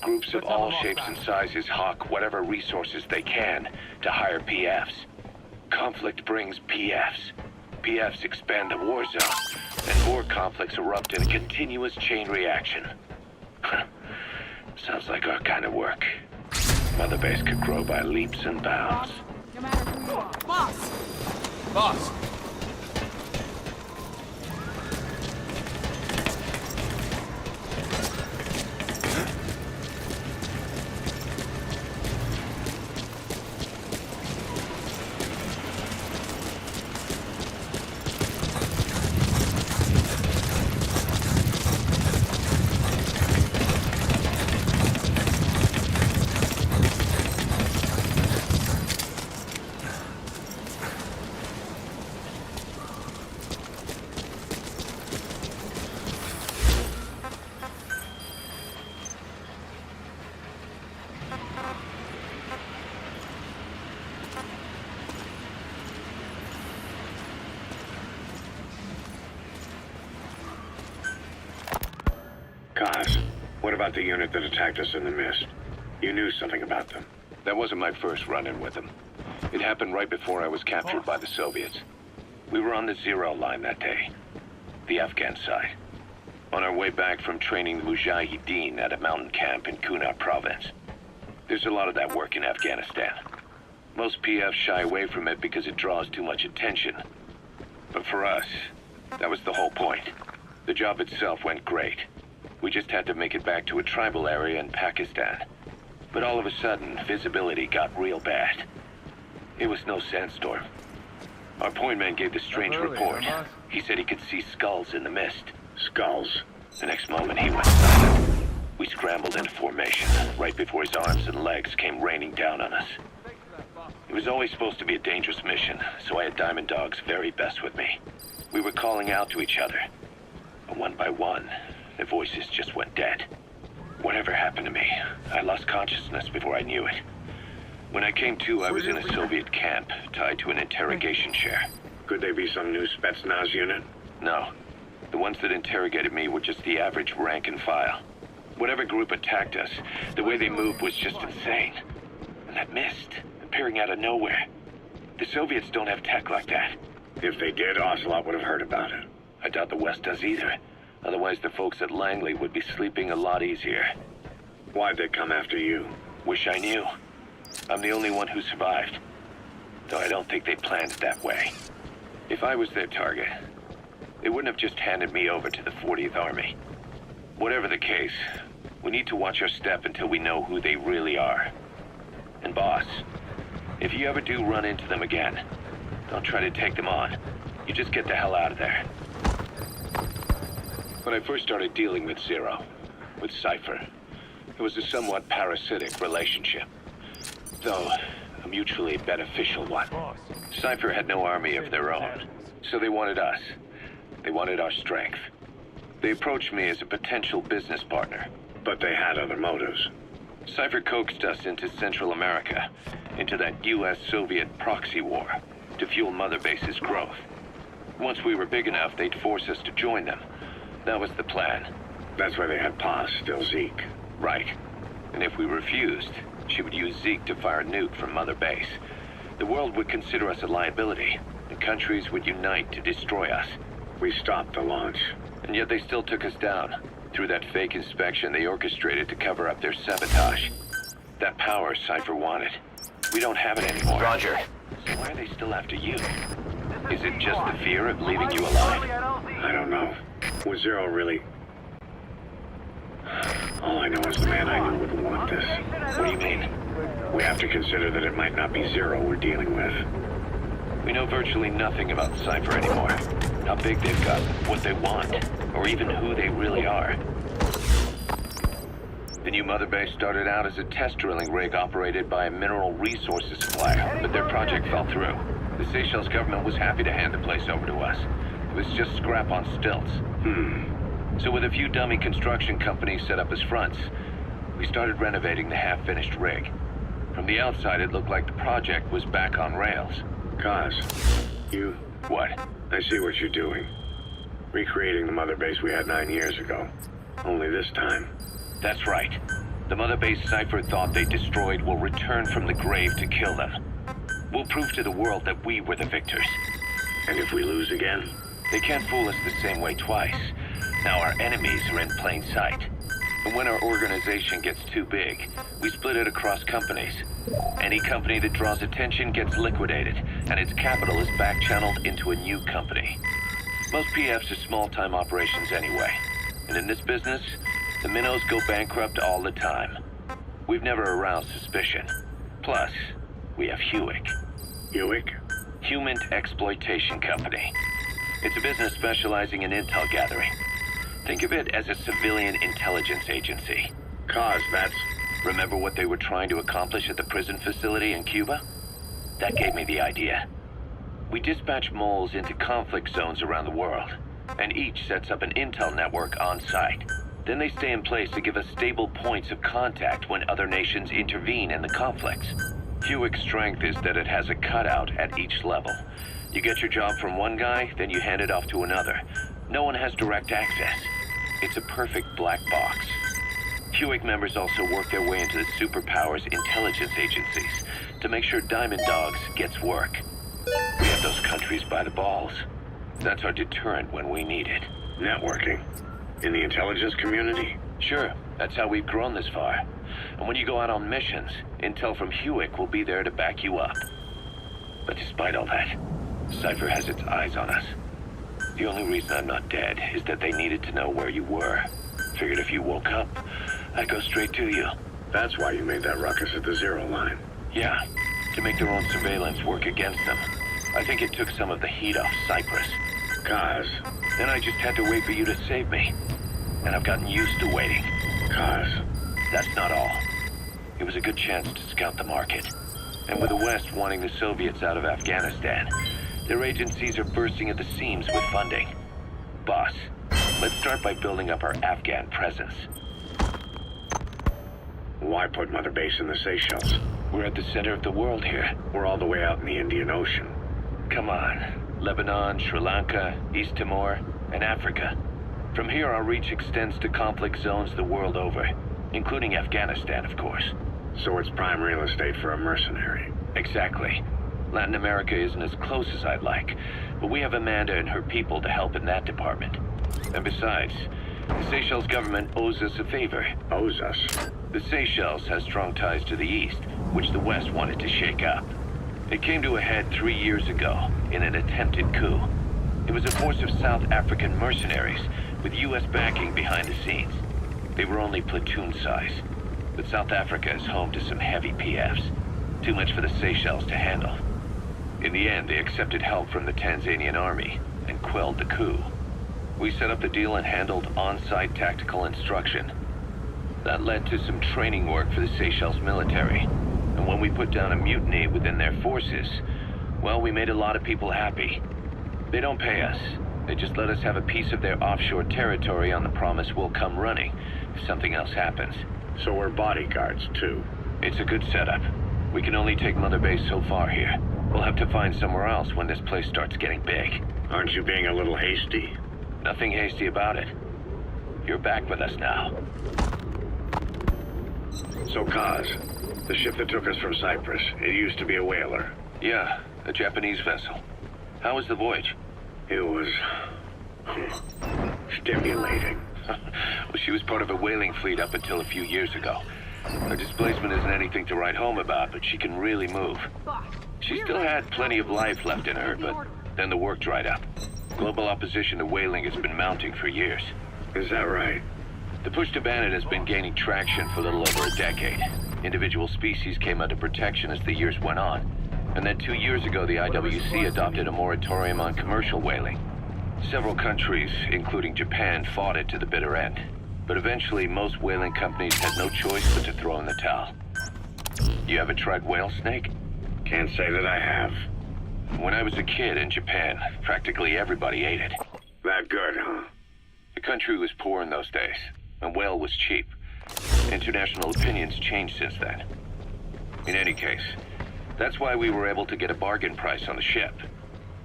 Speaker 10: groups of all shapes and sizes hawk whatever resources they can to hire PFs. Conflict brings PFs. PFs expand the war zone, and more conflicts erupt in a continuous chain reaction. Sounds like our kind of work. Mother Base could grow by leaps and bounds.
Speaker 5: No matter who you are. Boss! Boss!
Speaker 11: Kaz, what about the unit that attacked us in the mist? You knew something about them.
Speaker 10: That wasn't my first run-in with them. It happened right before I was captured by the Soviets. We were on the Zero line that day, the Afghan side. On our way back from training the Mujahideen at a mountain camp in Kunar province. There's a lot of that work in Afghanistan. Most PFs shy away from it because it draws too much attention. But for us, that was the whole point. The job itself went great. We just had to make it back to a tribal area in Pakistan. But all of a sudden, visibility got real bad. It was no sandstorm. Our point man gave the strange report. He said he could see skulls in the mist.
Speaker 11: Skulls.
Speaker 10: The next moment, he went silent. We scrambled into formation, right before his arms and legs came raining down on us. It was always supposed to be a dangerous mission, so I had Diamond Dog's very best with me. We were calling out to each other. But one by one, their voices just went dead. Whatever happened to me? I lost consciousness before I knew it. When I came to, I was in a Soviet camp, tied to an interrogation chair.
Speaker 1: Could they be some new Spetsnaz unit?
Speaker 10: No. The ones that interrogated me were just the average rank and file. Whatever group attacked us, the way they moved was just insane. And that mist, appearing out of nowhere. The Soviets don't have tech like that.
Speaker 1: If they did, Ocelot would have heard about it.
Speaker 10: I doubt the West does either. Otherwise, the folks at Langley would be sleeping a lot easier.
Speaker 1: Why'd they come after you?
Speaker 10: Wish I knew. I'm the only one who survived. Though I don't think they planned it that way. If I was their target, they wouldn't have just handed me over to the 40th Army. Whatever the case, we need to watch our step until we know who they really are. And boss, if you ever do run into them again, don't try to take them on. You just get the hell out of there. When I first started dealing with Zero, with Cypher, it was a somewhat parasitic relationship. Though, a mutually beneficial one. Cypher had no army of their own, so they wanted us. They wanted our strength. They approached me as a potential business partner.
Speaker 1: But they had other motives.
Speaker 10: Cypher coaxed us into Central America, into that US-Soviet proxy war, to fuel Mother Base's growth. Once we were big enough, they'd force us to join them. That was the plan.
Speaker 1: That's why they had Paz, still Zeke.
Speaker 10: Right. And if we refused, she would use Zeke to fire a nuke from Mother Base. The world would consider us a liability, and countries would unite to destroy us.
Speaker 1: We stopped the launch.
Speaker 10: And yet they still took us down. Through that fake inspection they orchestrated to cover up their sabotage. That power Cypher wanted. We don't have it anymore.
Speaker 3: Roger.
Speaker 10: So why are they still after you? Is it just the fear of leaving you alive?
Speaker 1: I don't know. Was Zero really... All I know is the man I knew wouldn't want this.
Speaker 10: What do you mean?
Speaker 1: We have to consider that it might not be Zero we're dealing with.
Speaker 10: We know virtually nothing about Cypher anymore. How big they've got, what they want, or even who they really are. The new Mother Base started out as a test drilling rig operated by a mineral resources supplier, but their project fell through. The Seychelles government was happy to hand the place over to us. It was just scrap on stilts. So with a few dummy construction companies set up as fronts, we started renovating the half-finished rig. From the outside, it looked like the project was back on rails.
Speaker 1: Kaz, you...
Speaker 10: What?
Speaker 1: I see what you're doing. Recreating the Mother Base we had 9 years ago. Only this time.
Speaker 10: That's right. The Mother Base Cypher thought they destroyed will return from the grave to kill them. We'll prove to the world that we were the victors.
Speaker 1: And if we lose again?
Speaker 10: They can't fool us the same way twice. Now our enemies are in plain sight. And when our organization gets too big, we split it across companies. Any company that draws attention gets liquidated, and its capital is back-channeled into a new company. Most PFs are small-time operations anyway. And in this business, the minnows go bankrupt all the time. We've never aroused suspicion. Plus, we have Hewick.
Speaker 1: Hewick?
Speaker 10: Human Exploitation Company. It's a business specializing in intel gathering. Think of it as a civilian intelligence agency.
Speaker 1: Kaz, that's...
Speaker 10: Remember what they were trying to accomplish at the prison facility in Cuba? That gave me the idea. We dispatch moles into conflict zones around the world, and each sets up an intel network on site. Then they stay in place to give us stable points of contact when other nations intervene in the conflicts. Hewick's strength is that it has a cutout at each level. You get your job from one guy, then you hand it off to another. No one has direct access. It's a perfect black box. Hewick members also work their way into the superpowers intelligence agencies to make sure Diamond Dogs gets work. We have those countries by the balls. That's our deterrent when we need it.
Speaker 1: Networking? In the intelligence community?
Speaker 10: Sure, that's how we've grown this far. And when you go out on missions, intel from Hewick will be there to back you up. But despite all that, Cypher has its eyes on us. The only reason I'm not dead is that they needed to know where you were. Figured if you woke up, I'd go straight to you.
Speaker 1: That's why you made that ruckus at the Zero line.
Speaker 10: Yeah, to make their own surveillance work against them. I think it took some of the heat off Cyprus.
Speaker 1: Kaz.
Speaker 10: Then I just had to wait for you to save me. And I've gotten used to waiting.
Speaker 1: Kaz.
Speaker 10: That's not all. It was a good chance to scout the market. And with the West wanting the Soviets out of Afghanistan, their agencies are bursting at the seams with funding. Boss, let's start by building up our Afghan presence.
Speaker 1: Why put Mother Base in the Seychelles?
Speaker 10: We're at the center of the world here.
Speaker 1: We're all the way out in the Indian Ocean.
Speaker 10: Come on. Lebanon, Sri Lanka, East Timor, and Africa. From here, our reach extends to conflict zones the world over, including Afghanistan, of course.
Speaker 1: So it's prime real estate for a mercenary.
Speaker 10: Exactly. Latin America isn't as close as I'd like, but we have Amanda and her people to help in that department. And besides, the Seychelles government owes us a favor.
Speaker 1: Owes us?
Speaker 10: The Seychelles has strong ties to the east, which the west wanted to shake up. It came to a head 3 years ago in an attempted coup. It was a force of South African mercenaries with U.S. backing behind the scenes. They were only platoon size, but South Africa is home to some heavy PFs. Too much for the Seychelles to handle. In the end, they accepted help from the Tanzanian army and quelled the coup. We set up the deal and handled on-site tactical instruction. That led to some training work for the Seychelles military. And when we put down a mutiny within their forces, well, we made a lot of people happy. They don't pay us. They just let us have a piece of their offshore territory on the promise we'll come running if something else happens.
Speaker 1: So we're bodyguards, too.
Speaker 10: It's a good setup. We can only take Mother Base so far here. We'll have to find somewhere else when this place starts getting big.
Speaker 1: Aren't you being a little hasty?
Speaker 10: Nothing hasty about it. You're back with us now.
Speaker 1: So, Kaz, the ship that took us from Cyprus, it used to be a whaler.
Speaker 10: Yeah, a Japanese vessel. How was the voyage?
Speaker 1: It was... stimulating.
Speaker 10: Well, she was part of a whaling fleet up until a few years ago. Her displacement isn't anything to write home about, but she can really move. She still had plenty of life left in her, but then the work dried up. Global opposition to whaling has been mounting for years.
Speaker 1: Is that right?
Speaker 10: The push to ban it has been gaining traction for a little over a decade. Individual species came under protection as the years went on. And then 2 years ago, the IWC adopted a moratorium on commercial whaling. Several countries, including Japan, fought it to the bitter end. But eventually, most whaling companies had no choice but to throw in the towel. You ever tried whale snake?
Speaker 1: Can't say that I have.
Speaker 10: When I was a kid in Japan, practically everybody ate it.
Speaker 1: That good, huh?
Speaker 10: The country was poor in those days, and whale was cheap. International opinions changed since then. In any case, that's why we were able to get a bargain price on the ship.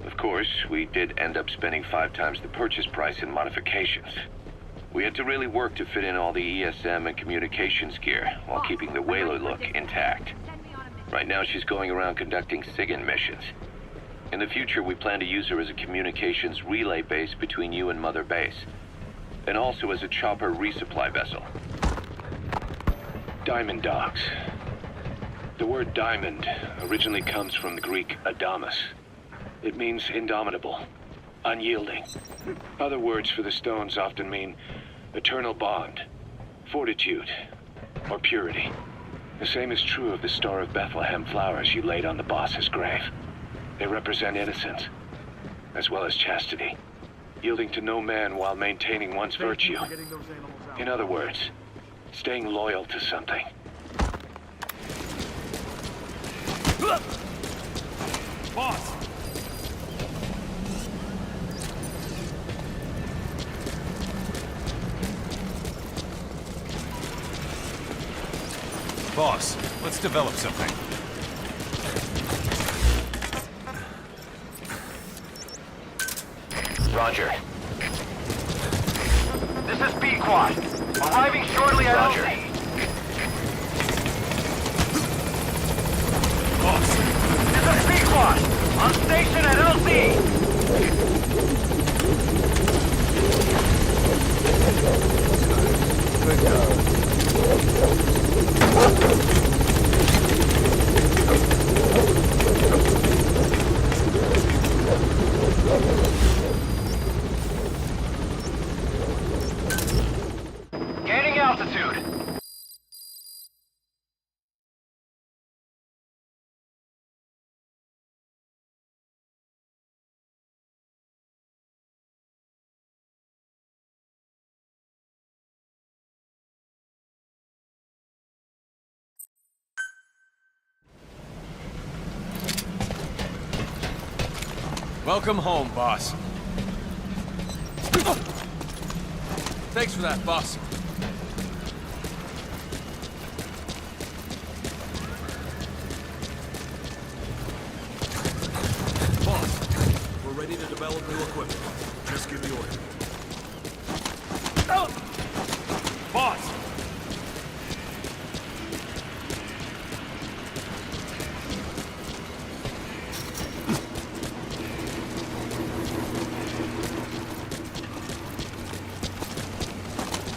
Speaker 10: Of course, we did end up spending 5 times the purchase price in modifications. We had to really work to fit in all the ESM and communications gear while keeping the whaler look intact. Right now, she's going around conducting SIGINT missions. In the future, we plan to use her as a communications relay base between you and Mother Base, and also as a chopper resupply vessel. Diamond dogs. The word diamond originally comes from the Greek adamas. It means indomitable, unyielding. Other words for the stones often mean eternal bond, fortitude, or purity. The same is true of the Star of Bethlehem flowers you laid on the boss's grave. They represent innocence, as well as chastity, yielding to no man while maintaining one's virtue. In other words, staying loyal to something.
Speaker 5: Boss!
Speaker 3: Boss, let's develop something.
Speaker 5: Roger. This is B-Quad. Arriving shortly at
Speaker 10: Roger.
Speaker 5: LZ.
Speaker 3: Boss!
Speaker 5: This is B-Quad. On station at LZ. Gaining altitude.
Speaker 3: Welcome home, boss.
Speaker 5: Thanks for that, boss.
Speaker 4: All new equipment. Just give the order.
Speaker 5: Boss!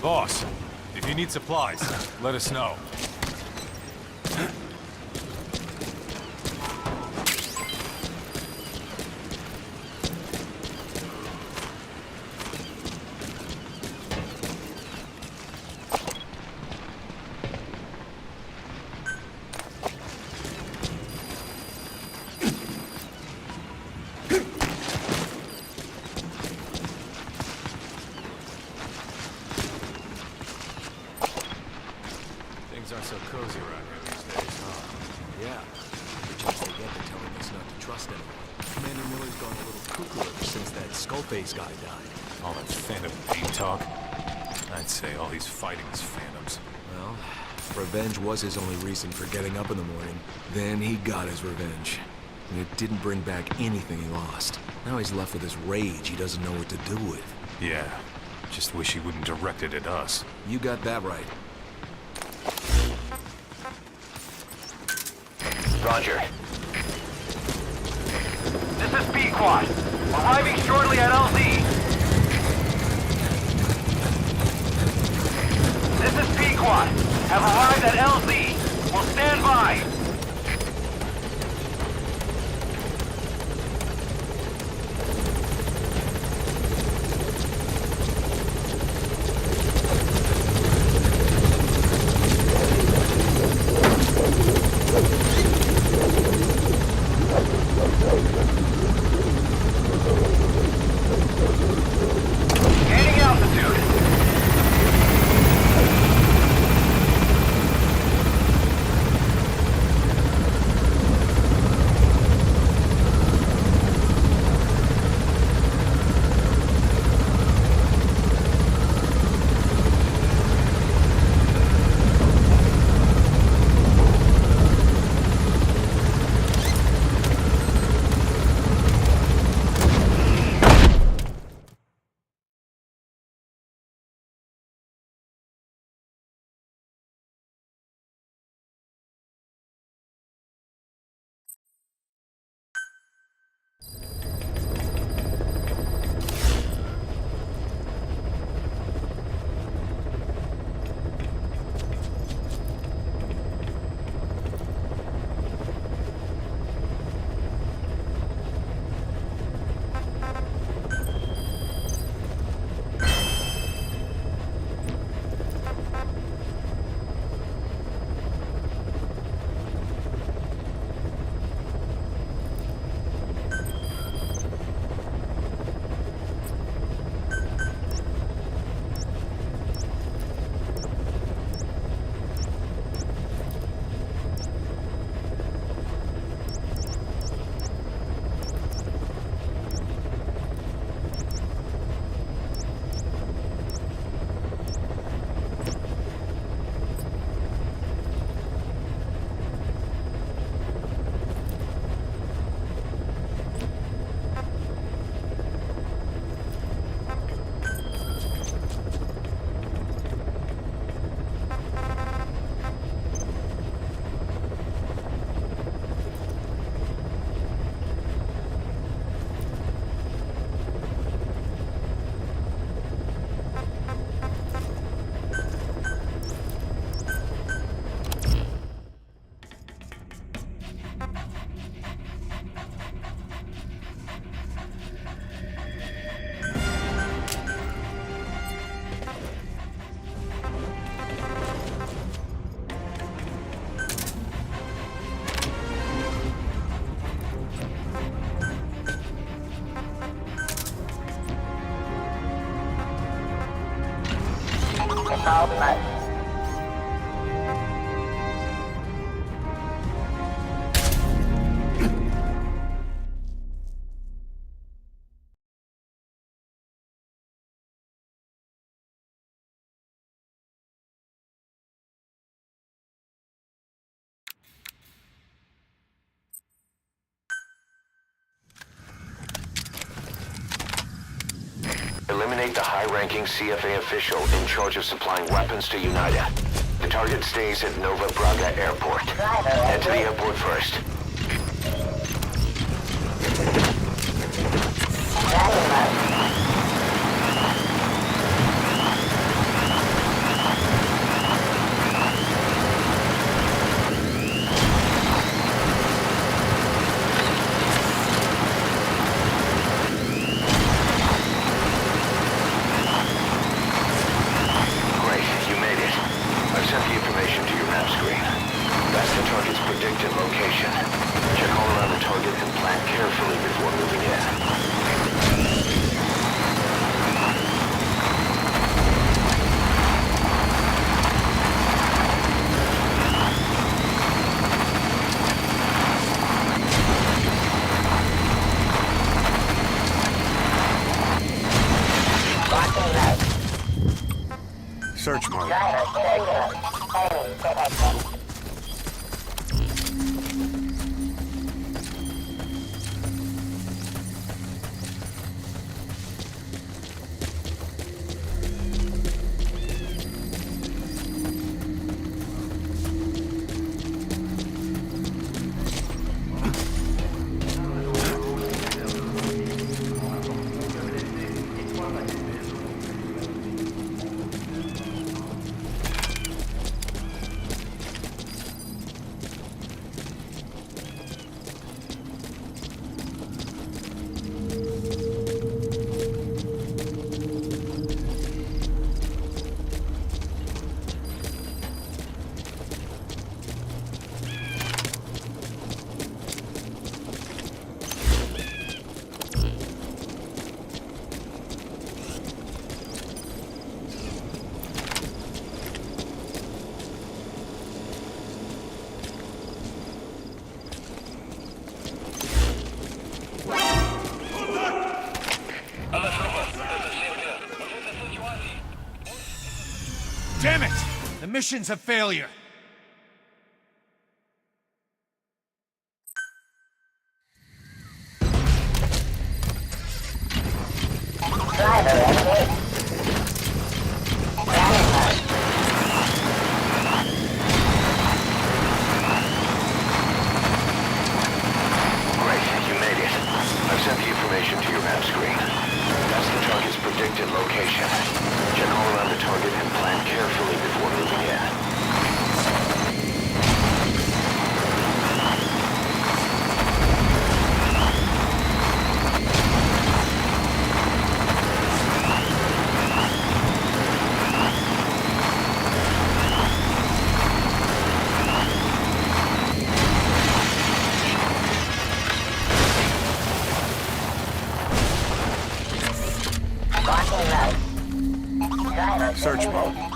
Speaker 3: Boss, if you need supplies, let us know. Things aren't so cozy around here these days, huh?
Speaker 8: Yeah. The chance they get for telling us not to trust anyone. Commander Miller's gone a little cuckoo ever since that Skullface guy died.
Speaker 3: All that phantom deep talk. I'd say all he's fighting is phantoms.
Speaker 8: Well, revenge was his only reason for getting up in the morning. Then he got his revenge. And it didn't bring back anything he lost. Now he's left with this rage he doesn't know what to do with.
Speaker 3: Yeah, just wish he wouldn't direct it at us.
Speaker 8: You got that right.
Speaker 5: Roger. This is Pequod. Arriving shortly at LZ. This is Pequod. Have arrived at LZ. Will stand by. Gaining altitude.
Speaker 1: locate the high-ranking CFA official in charge of supplying weapons to UNITA. The target stays at Nova Braga Airport. Head to the airport first.
Speaker 6: Search mode.
Speaker 5: Damn it! The mission's a failure.
Speaker 6: Search mode.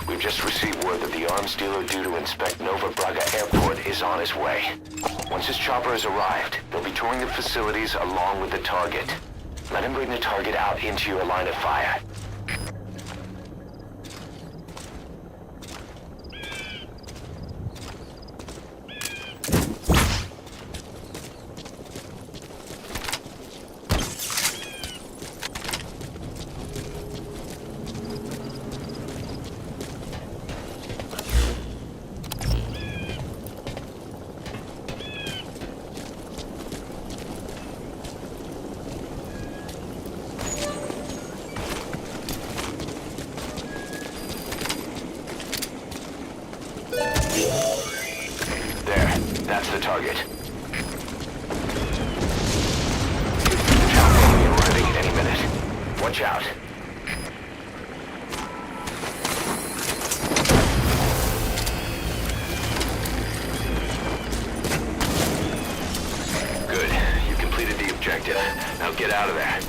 Speaker 1: We've just received word that the arms dealer due to inspect Nova Braga Airport is on his way. Once his chopper has arrived, they'll be touring the facilities along with the target. Let him bring the target out into your line of fire. the target. Chopper will be arriving any minute. Watch out. Good. You completed the objective. Now get out of there.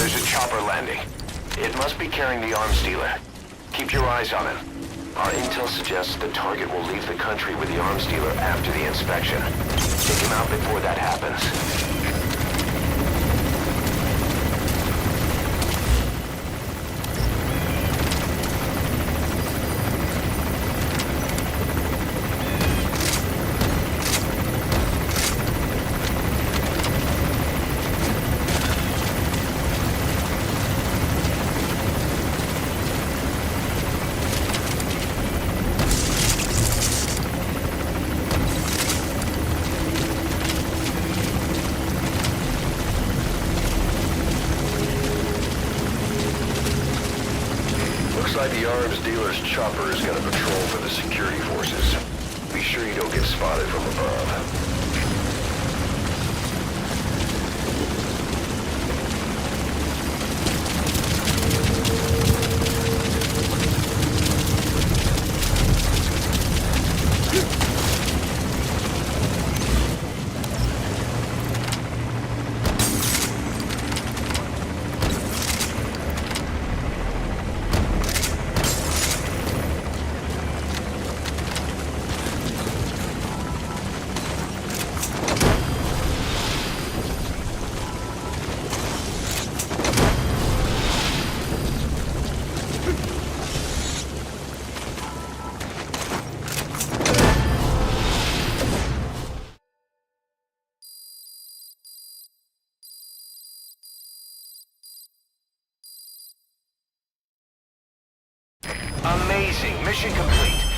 Speaker 1: There's a chopper landing. It must be carrying the arms dealer. Keep your eyes on him. Our intel suggests the target will leave the country with the arms dealer after the inspection. Take him out before that happens. Looks like the arms dealer's chopper is gonna patrol for the security forces. Be sure you don't get spotted from above. Amazing. Mission complete.